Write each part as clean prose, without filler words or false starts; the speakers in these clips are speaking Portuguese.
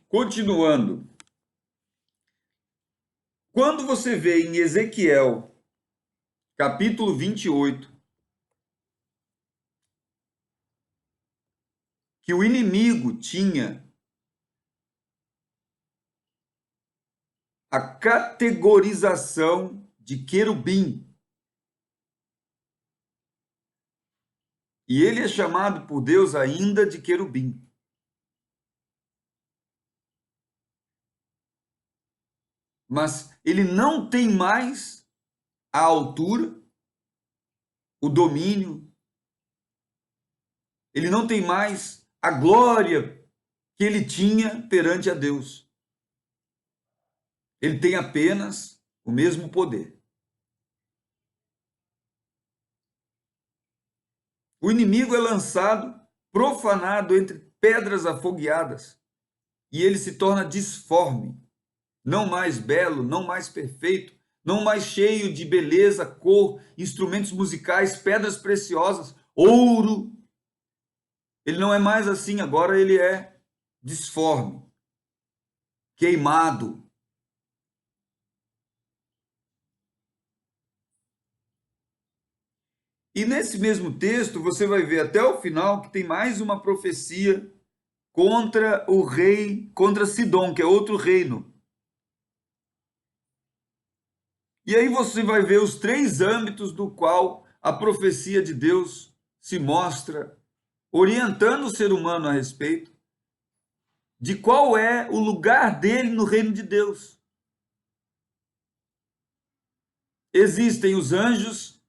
Continuando, quando você vê em Ezequiel, capítulo 28, que o inimigo tinha a categorização de querubim, e ele é chamado por Deus ainda de querubim. Mas ele não tem mais a altura, o domínio, ele não tem mais a glória que ele tinha perante a Deus. Ele tem apenas o mesmo poder. O inimigo é lançado, profanado entre pedras afogueadas, e ele se torna disforme, não mais belo, não mais perfeito, não mais cheio de beleza, cor, instrumentos musicais, pedras preciosas, ouro. Ele não é mais assim, agora ele é disforme, queimado. E nesse mesmo texto, você vai ver até o final que tem mais uma profecia contra o rei, contra Sidom, que é outro reino. E aí você vai ver os três âmbitos do qual a profecia de Deus se mostra, orientando o ser humano a respeito de qual é o lugar dele no reino de Deus. Existem os anjos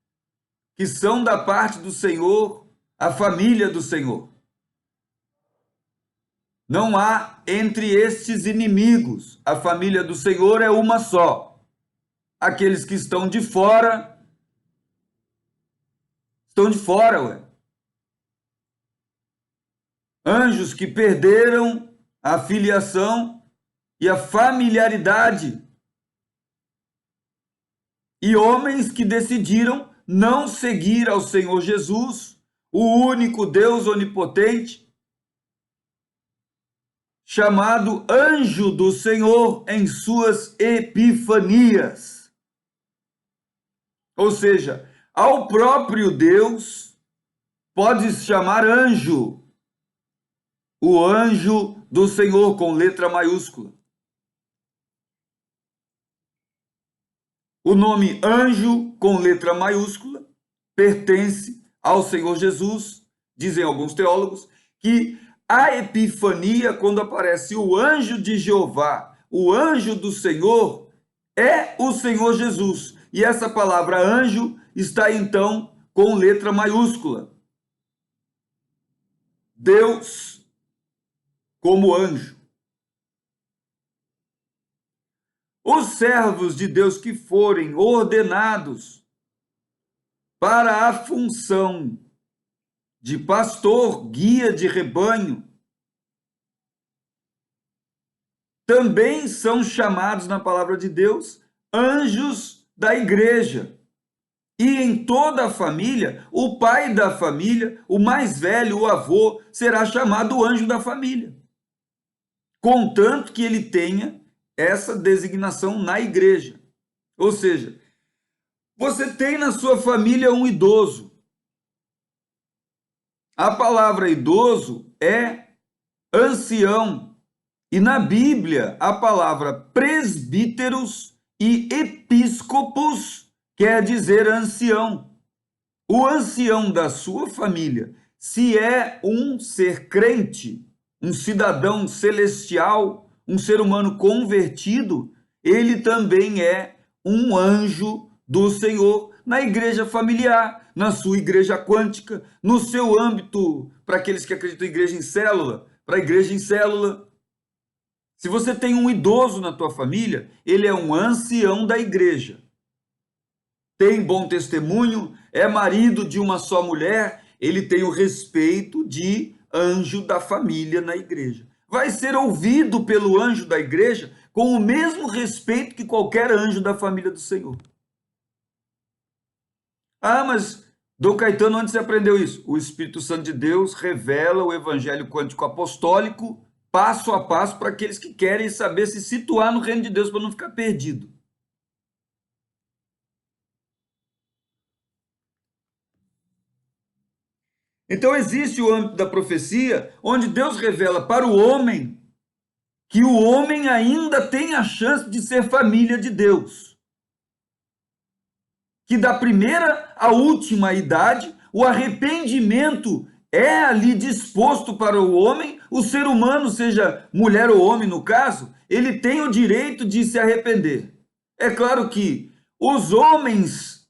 que são da parte do Senhor, a família do Senhor. Não há entre estes inimigos. A família do Senhor é uma só. Aqueles que estão de fora, ué. Anjos que perderam a filiação e a familiaridade. E homens que decidiram não seguir ao Senhor Jesus, o único Deus onipotente, chamado anjo do Senhor em suas epifanias. Ou seja, ao próprio Deus pode se chamar anjo, o anjo do Senhor com letra maiúscula. O nome anjo com letra maiúscula pertence ao Senhor Jesus, dizem alguns teólogos, que a epifania, quando aparece o anjo de Jeová, o anjo do Senhor, é o Senhor Jesus. E essa palavra anjo está então com letra maiúscula. Deus como anjo. Os servos de Deus que forem ordenados para a função de pastor, guia de rebanho, também são chamados na palavra de Deus anjos da igreja. E em toda a família, o pai da família, o mais velho, o avô, será chamado anjo da família, contanto que ele tenha essa designação na igreja. Ou seja, você tem na sua família um idoso. A palavra idoso é ancião. E na Bíblia, a palavra presbíteros e episcopos quer dizer ancião. O ancião da sua família, se é um ser crente, um cidadão celestial, um ser humano convertido, ele também é um anjo do Senhor na igreja familiar, na sua igreja quântica, no seu âmbito, para aqueles que acreditam em igreja em célula, para a igreja em célula. Se você tem um idoso na tua família, ele é um ancião da igreja. Tem bom testemunho, é marido de uma só mulher, ele tem o respeito de anjo da família na igreja. Vai ser ouvido pelo anjo da igreja com o mesmo respeito que qualquer anjo da família do Senhor. Ah, mas Dom Caetano, onde você aprendeu isso? O Espírito Santo de Deus revela o evangelho quântico apostólico passo a passo para aqueles que querem saber se situar no reino de Deus para não ficar perdido. Então existe o âmbito da profecia, onde Deus revela para o homem que o homem ainda tem a chance de ser família de Deus. Que da primeira à última idade, o arrependimento é ali disposto para o homem, o ser humano, seja mulher ou homem no caso, ele tem o direito de se arrepender. É claro que os homens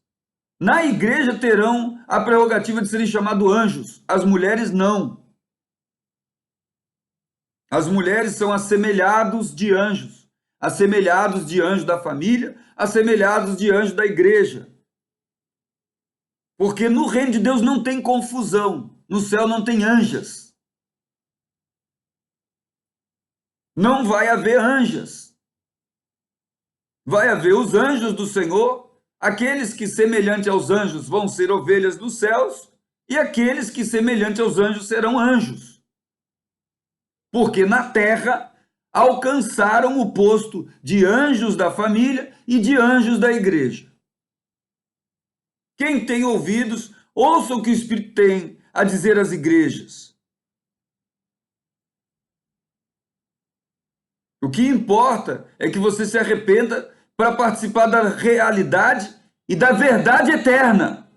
na igreja terão a prerrogativa de serem chamados anjos, as mulheres não. As mulheres são assemelhados de anjos, assemelhados de anjos da família, assemelhados de anjos da igreja. Porque no reino de Deus não tem confusão, no céu não tem anjas. Não vai haver anjas. Vai haver os anjos do Senhor, aqueles que semelhante aos anjos vão ser ovelhas dos céus, e aqueles que semelhante aos anjos serão anjos. Porque na terra alcançaram o posto de anjos da família e de anjos da igreja. Quem tem ouvidos, ouça o que o Espírito tem a dizer às igrejas. O que importa é que você se arrependa para participar da realidade e da verdade eterna.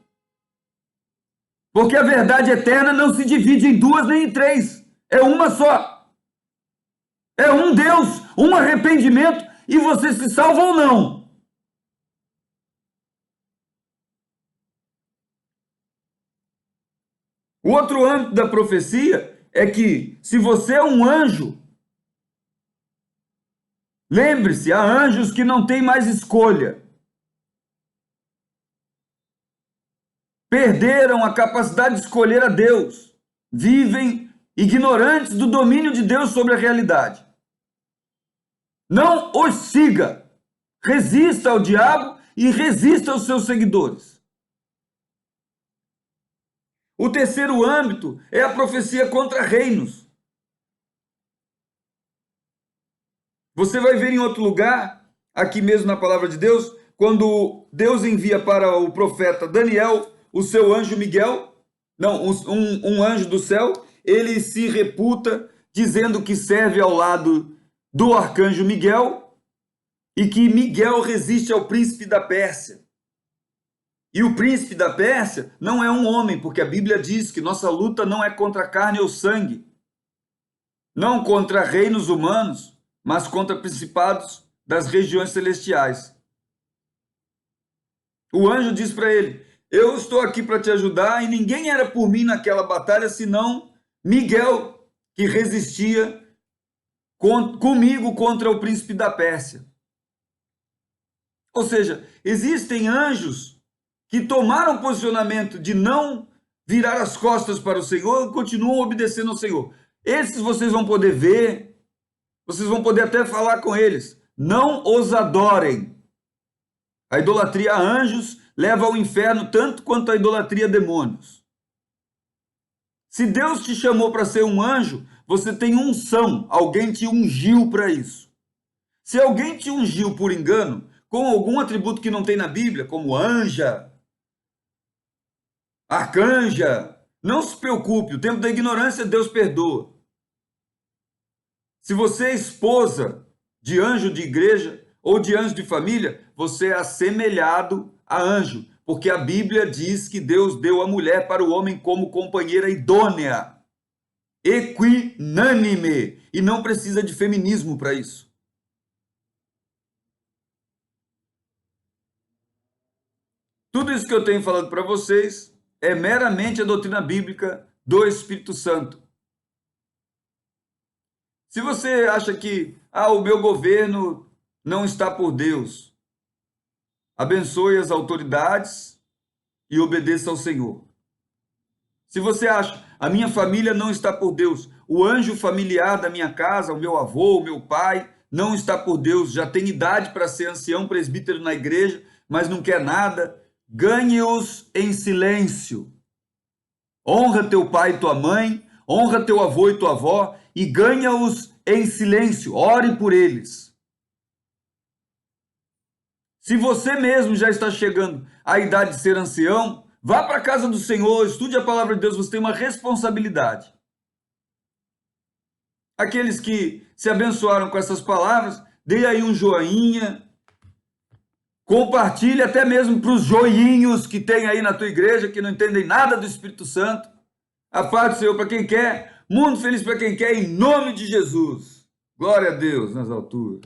Porque a verdade eterna não se divide em duas nem em três. É uma só. É um Deus, um arrependimento, e você se salva ou não. O outro âmbito da profecia é que, se você é um anjo, lembre-se, há anjos que não têm mais escolha. Perderam a capacidade de escolher a Deus. Vivem ignorantes do domínio de Deus sobre a realidade. Não os siga. Resista ao diabo e resista aos seus seguidores. O terceiro âmbito é a profecia contra reinos. Você vai ver em outro lugar, aqui mesmo na palavra de Deus, quando Deus envia para o profeta Daniel o seu anjo Miguel, não, um anjo do céu, ele se reputa dizendo que serve ao lado do arcanjo Miguel e que Miguel resiste ao príncipe da Pérsia. E o príncipe da Pérsia não é um homem, porque a Bíblia diz que nossa luta não é contra carne ou sangue, não contra reinos humanos, mas contra principados das regiões celestiais. O anjo diz para ele: eu estou aqui para te ajudar, e ninguém era por mim naquela batalha, senão Miguel, que resistia comigo contra o príncipe da Pérsia. Ou seja, existem anjos que tomaram posicionamento de não virar as costas para o Senhor e continuam obedecendo ao Senhor. Esses vocês vão poder ver, vocês vão poder até falar com eles. Não os adorem. A idolatria a anjos leva ao inferno tanto quanto a idolatria a demônios. Se Deus te chamou para ser um anjo, você tem unção, alguém te ungiu para isso. Se alguém te ungiu por engano, com algum atributo que não tem na Bíblia, como anja, arcanja, não se preocupe, o tempo da ignorância Deus perdoa. Se você é esposa de anjo de igreja ou de anjo de família, você é assemelhado a anjo, porque a Bíblia diz que Deus deu a mulher para o homem como companheira idônea, equinânime, e não precisa de feminismo para isso. Tudo isso que eu tenho falado para vocês é meramente a doutrina bíblica do Espírito Santo. Se você acha que o meu governo não está por Deus, abençoe as autoridades e obedeça ao Senhor. Se você acha a minha família não está por Deus, o anjo familiar da minha casa, o meu avô, o meu pai, não está por Deus, já tem idade para ser ancião presbítero na igreja, mas não quer nada, ganhe-os em silêncio. Honra teu pai e tua mãe, honra teu avô e tua avó, e ganha-os em silêncio, ore por eles. Se você mesmo já está chegando à idade de ser ancião, vá para a casa do Senhor, estude a palavra de Deus, você tem uma responsabilidade. Aqueles que se abençoaram com essas palavras, dê aí um joinha, compartilhe até mesmo para os joinhos que tem aí na tua igreja, que não entendem nada do Espírito Santo. A paz do Senhor para quem quer, mundo feliz para quem quer, em nome de Jesus. Glória a Deus nas alturas.